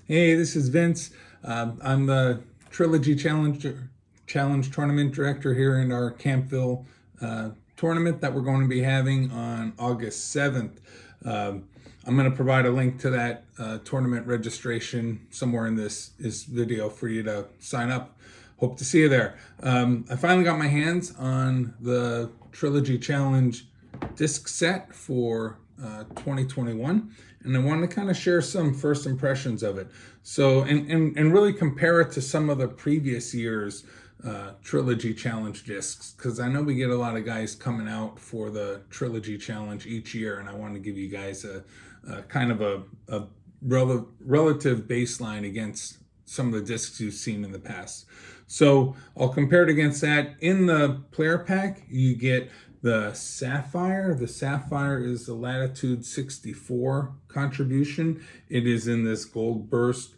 Hey, this is Vince. I'm the Trilogy Challenge Tournament Director here in our Campville tournament that we're going to be having on August 7th. I'm going to provide a link to that tournament registration somewhere in this video for you to sign up. Hope to see you there. I finally got my hands on the Trilogy Challenge disc set for 2021, and I wanted to kind of share some first impressions of it. So, and really compare it to some of the previous years' Trilogy Challenge discs, because I know we get a lot of guys coming out for the Trilogy Challenge each year, and I want to give you guys a kind of a relative baseline against some of the discs you've seen in the past. So I'll compare it against that. In the player pack, you get the Sapphire. The Sapphire is the Latitude 64 contribution. It is in this gold burst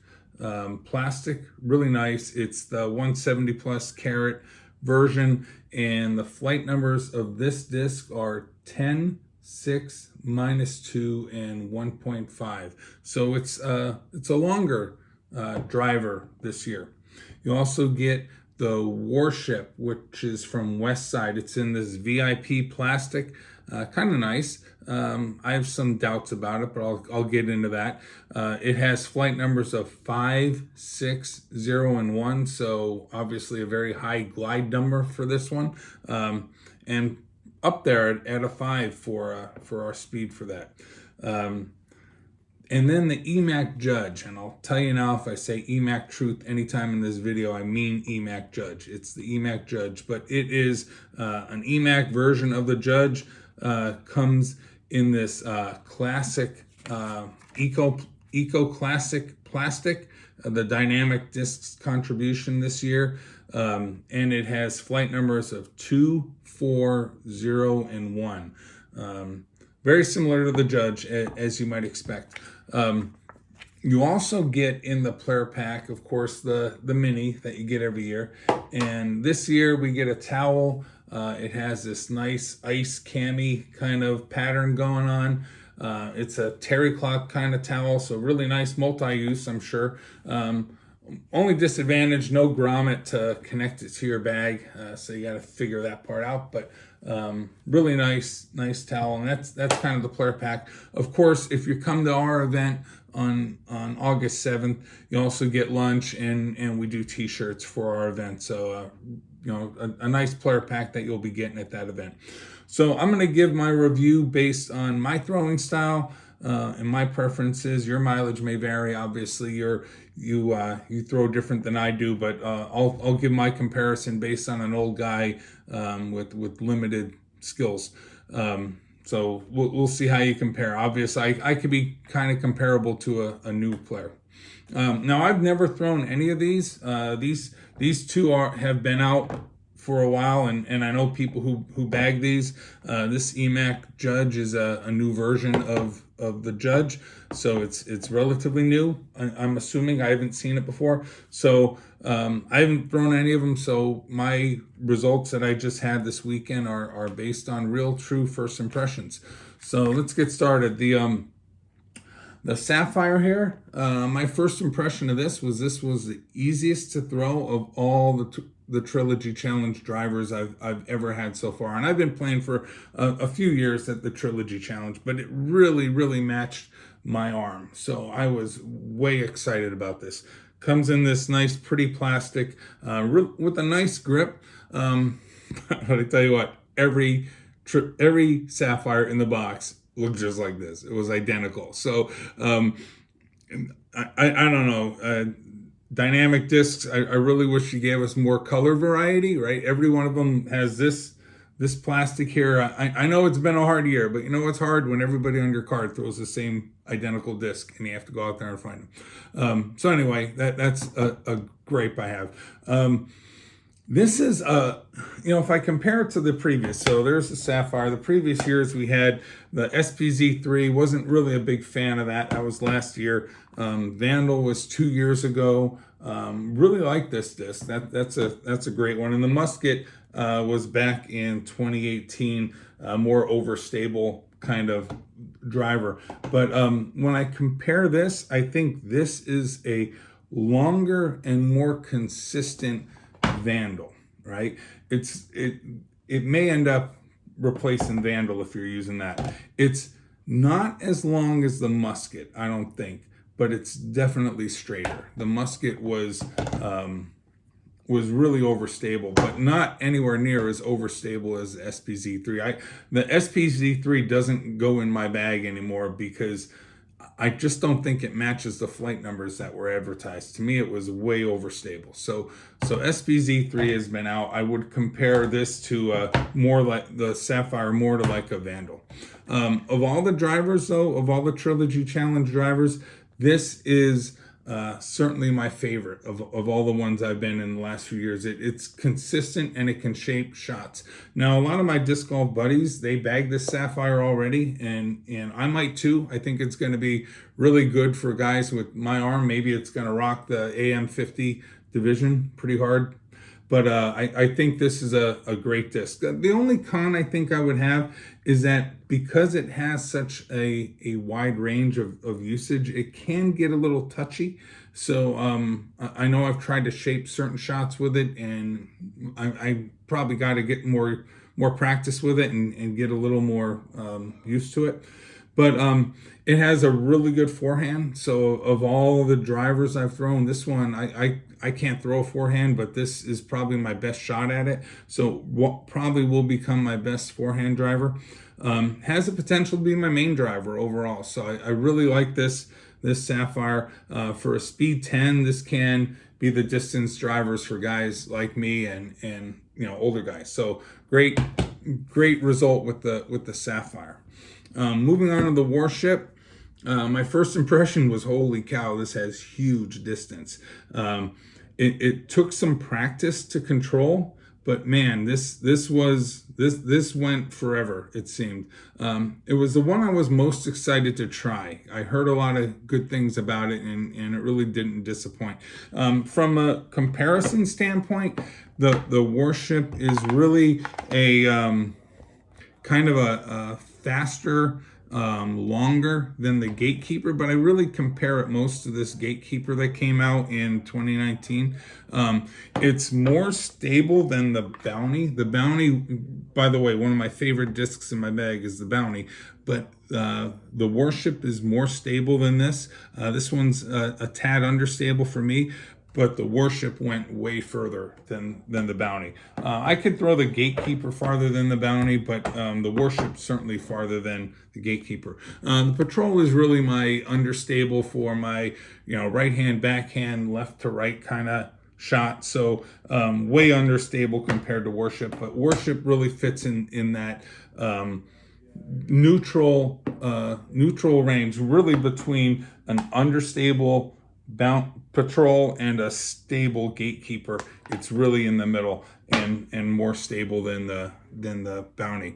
plastic, really nice. It's the 170 plus carat version, and the flight numbers of this disc are 10, 6, -2, and 1.5. So it's a longer driver this year. You also get the Warship, which is from Westside. It's in this VIP plastic, kind of nice. I have some doubts about it, but I'll get into that. It has flight numbers of 5, 6, 0, and 1, so obviously a very high glide number for this one, and up there at a 5 for our speed for that. And then the EMac Judge, and I'll tell you now, if I say EMac Truth anytime in this video, I mean EMac Judge. It's the EMac Judge, but it is an EMac version of the Judge. Comes in this classic eco classic plastic, the dynamic discs contribution this year, and it has flight numbers of 2, 4, 0, and 1. Very similar to the Judge, as you might expect. You also get in the player pack, of course, the mini that you get every year. And this year we get a towel. It has this nice ice cami kind of pattern going on. It's a terry cloth kind of towel, so really nice multi-use, I'm sure. Only disadvantage, no grommet to connect it to your bag, so you got to figure that part out. But really nice towel, and that's kind of the player pack. Of course, if you come to our event on August 7th, you also get lunch, and we do t-shirts for our event. So a nice player pack that you'll be getting at that event. So I'm going to give my review based on my throwing style and my preferences. Your mileage may vary. Obviously, you throw different than I do, but I'll give my comparison based on an old guy with limited skills. So we'll see how you compare. Obviously, I could be kind of comparable to a new player. Now, I've never thrown any of these. These two have been out for a while, and I know people who bag these. This EMac Judge is a new version of the Judge, so it's relatively new. I'm assuming. I haven't seen it before, so I haven't thrown any of them. So my results that I just had this weekend are based on real, true first impressions. So let's get started. The Sapphire here, my first impression of this was the easiest to throw of all the Trilogy Challenge drivers I've ever had so far. And I've been playing for a few years at the Trilogy Challenge, but it really, really matched my arm. So I was way excited about this. Comes in this nice, pretty plastic with a nice grip. But I tell you what, every Sapphire in the box looked just like this. It was identical. So I don't know. Dynamic discs, I really wish you gave us more color variety, right? Every one of them has this plastic here. I know it's been a hard year, but you know what's hard? When everybody on your card throws the same identical disc and you have to go out there and find them. So anyway, that's a gripe I have. This is, if I compare it to the previous, so there's the Sapphire. The previous years we had the SPZ3, wasn't really a big fan of that. That was last year. Vandal was 2 years ago. Really like this disc. That's a great one. And the Musket was back in 2018, more overstable kind of driver. But when I compare this, I think this is a longer and more consistent Vandal, right? It may end up replacing Vandal if you're using that. It's not as long as the Musket, I don't think, but it's definitely straighter. The Musket was really overstable, but not anywhere near as overstable as SPZ3. The SPZ3 doesn't go in my bag anymore because I just don't think it matches the flight numbers that were advertised. To me, it was way overstable. So SPZ3 has been out. I would compare this to more like the Sapphire, more to like a Vandal. Of all the drivers, though, of all the Trilogy Challenge drivers, this is certainly my favorite of all the ones I've been in the last few years. It's consistent and it can shape shots. Now, a lot of my disc golf buddies, they bag this Sapphire already, and I might too. I think it's going to be really good for guys with my arm. Maybe it's going to rock the AM50 division pretty hard. But I think this is a great disc. The only con I think I would have is that because it has such a wide range of usage, it can get a little touchy. So I know I've tried to shape certain shots with it, and I probably got to get more practice with it and get a little more used to it. But it has a really good forehand. So of all the drivers I've thrown, this one, I can't throw a forehand, but this is probably my best shot at it. So what probably will become my best forehand driver. Has the potential to be my main driver overall. So I really like this Sapphire. For a speed 10, this can be the distance drivers for guys like me and older guys. So great result with the Sapphire. Moving on to the Warship. My first impression was, holy cow, this has huge distance. It took some practice to control, but man, this went forever, it seemed. It was the one I was most excited to try. I heard a lot of good things about it, and it really didn't disappoint. From a comparison standpoint, the Warship is really a kind of a faster, longer than the Gatekeeper, but I really compare it most to this Gatekeeper that came out in 2019. It's more stable than the Bounty. The Bounty, by the way, one of my favorite discs in my bag is the Bounty, but the Warship is more stable than this. This one's a tad understable for me, but the Warship went way further than the Bounty. I could throw the Gatekeeper farther than the Bounty, but the Warship certainly farther than the Gatekeeper. The Patrol is really my understable for my right hand, backhand, left to right kind of shot. So way understable compared to Warship, but Warship really fits in that neutral range, really between an understable Patrol and a stable Gatekeeper. It's really in the middle and more stable than the Bounty.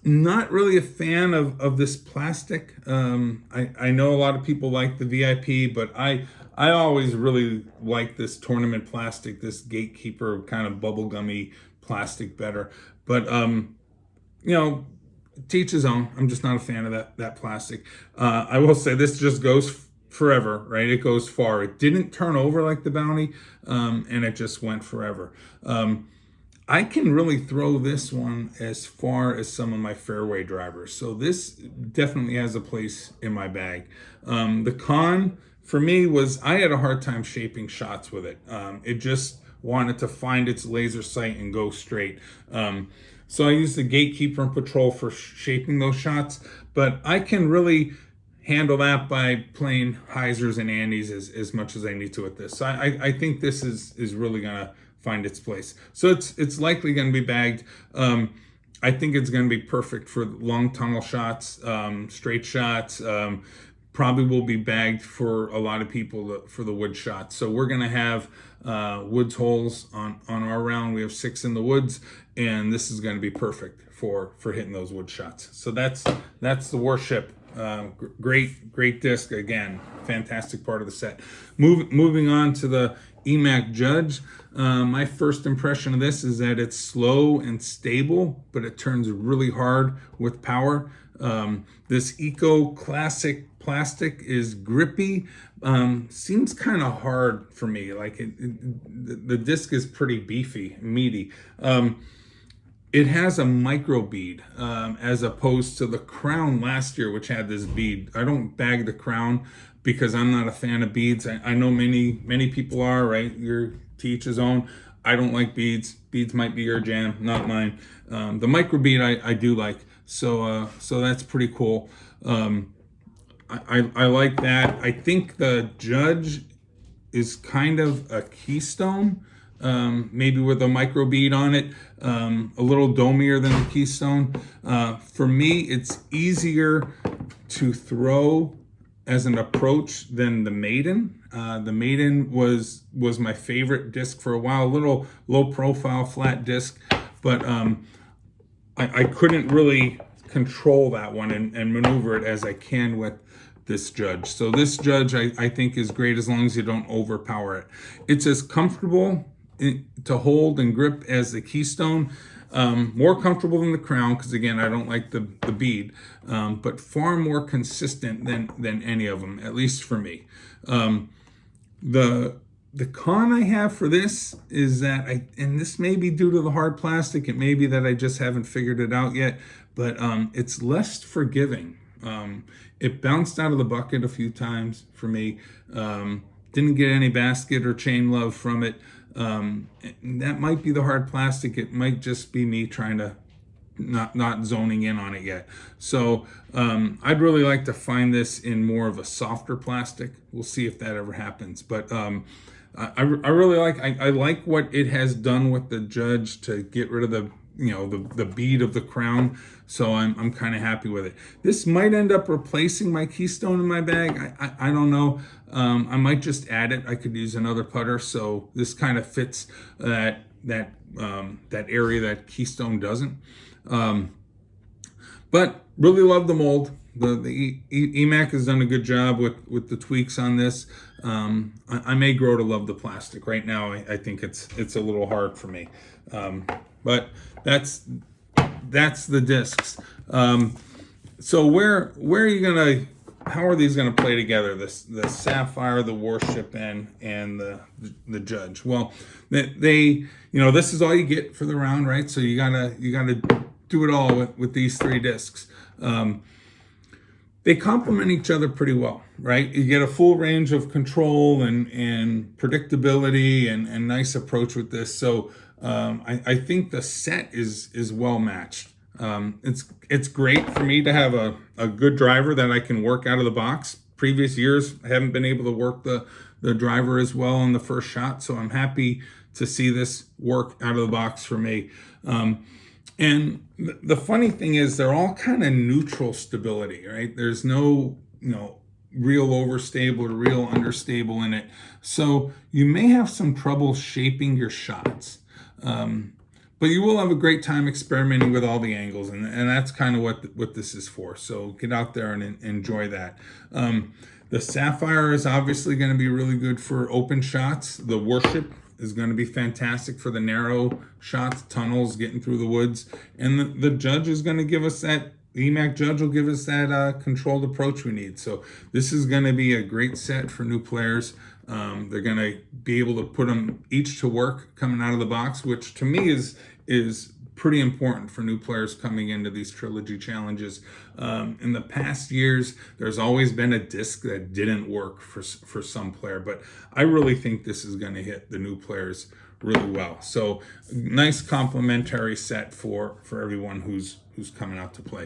Not really a fan of this plastic. I know a lot of people like the VIP, but I always really like this tournament plastic, this Gatekeeper kind of bubblegummy plastic better. But to each his own. I'm just not a fan of that plastic. I will say this just goes forever, right? It goes far. It didn't turn over like the Bounty, and it just went forever. I can really throw this one as far as some of my fairway drivers. So this definitely has a place in my bag. The con for me was I had a hard time shaping shots with it. It just wanted to find its laser sight and go straight. So I used the Gatekeeper and Patrol for shaping those shots, but I can really handle that by playing Heisers and Andes as much as I need to with this. So I think this is really gonna find its place. So it's likely gonna be bagged. I think it's gonna be perfect for long tunnel shots, straight shots. Probably will be bagged for a lot of people for the wood shots. So we're gonna have woods holes on our round. We have 6 in the woods, and this is gonna be perfect for hitting those wood shots. So that's the Warship. Great disc again, fantastic part of the set. Moving on to the EMac Judge. My first impression of this is that it's slow and stable, but it turns really hard with power. This Eco Classic plastic is grippy. Seems kind of hard for me. Like the disc is pretty beefy, meaty. It has a micro bead as opposed to the Crown last year, which had this bead. I don't bag the Crown because I'm not a fan of beads. I know many people are, right? You're to each his own. I don't like beads. Beads might be your jam, not mine. The micro bead I do like, so that's pretty cool. I like that. I think the Judge is kind of a keystone, maybe with a micro bead on it, a little domier than the keystone. For me, it's easier to throw as an approach than the Maiden. The Maiden was my favorite disc for a while, a little low profile, flat disc, but I couldn't really control that one and maneuver it as I can with this Judge. So this Judge I think is great as long as you don't overpower it. It's as comfortable to hold and grip as the Keystone, more comfortable than the Crown because again I don't like the bead, but far more consistent than any of them, at least for me. The con I have for this is that and this may be due to the hard plastic, it may be that I just haven't figured it out yet, but it's less forgiving. It bounced out of the bucket a few times for me. Didn't get any basket or chain love from it. That might be the hard plastic. It might just be me trying to not zoning in on it yet. So I'd really like to find this in more of a softer plastic. We'll see if that ever happens. But I really like what it has done with the Judge to get rid of the bead of the Crown. So I'm kind of happy with it. This might end up replacing my Keystone in my bag. I don't know. I might just add it. I could use another putter. So this kind of fits that area that Keystone doesn't. But really love the mold. The EMac has done a good job with the tweaks on this. I may grow to love the plastic. Right now, I think it's a little hard for me. But that's the discs. So where are you gonna? How are these gonna play together? The Sapphire, the Warship, and the Judge. Well, they this is all you get for the round, right? So you gotta do it all with these three discs. They complement each other pretty well, right? You get a full range of control and predictability and nice approach with this. So I think the set is well matched. It's great for me to have a good driver that I can work out of the box. Previous years, I haven't been able to work the driver as well on the first shot, so I'm happy to see this work out of the box for me. And the funny thing is they're all kind of neutral stability, right? There's no, real overstable or real understable in it. So you may have some trouble shaping your shots. But you will have a great time experimenting with all the angles, and that's kind of what this is for. So get out there and enjoy that. The Sapphire is obviously going to be really good for open shots. The Warship is going to be fantastic for the narrow shots, tunnels, getting through the woods. And the Judge is going to give us that, the EMac Judge will give us that controlled approach we need. So this is going to be a great set for new players. They're going to be able to put them each to work coming out of the box, which to me is pretty important for new players coming into these Trilogy challenges. In the past years, there's always been a disc that didn't work for some player, but I really think this is going to hit the new players really well. So nice complementary set for everyone who's coming out to play.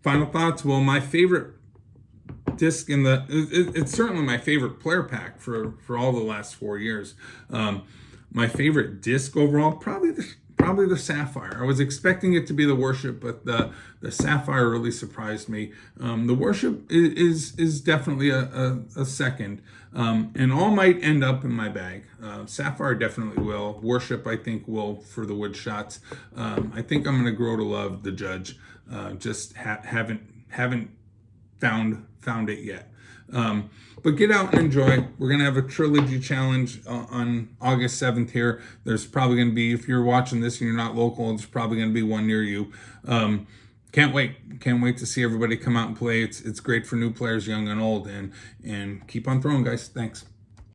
Final thoughts. Well, my favorite disc it's certainly my favorite player pack for all the last 4 years. My favorite disc overall, probably the Sapphire. I was expecting it to be the Warship, but the Sapphire really surprised me. The Warship is definitely a second, and all might end up in my bag. Sapphire definitely will. Warship, I think, will for the wood shots. I think I'm going to grow to love the Judge. Just haven't found it yet. But get out and enjoy. We're going to have a Trilogy challenge on August 7th here. There's probably going to be, if you're watching this and you're not local, there's probably going to be one near you. can't wait to see everybody come out and play. It's great for new players, young and old, and keep on throwing, guys. Thanks.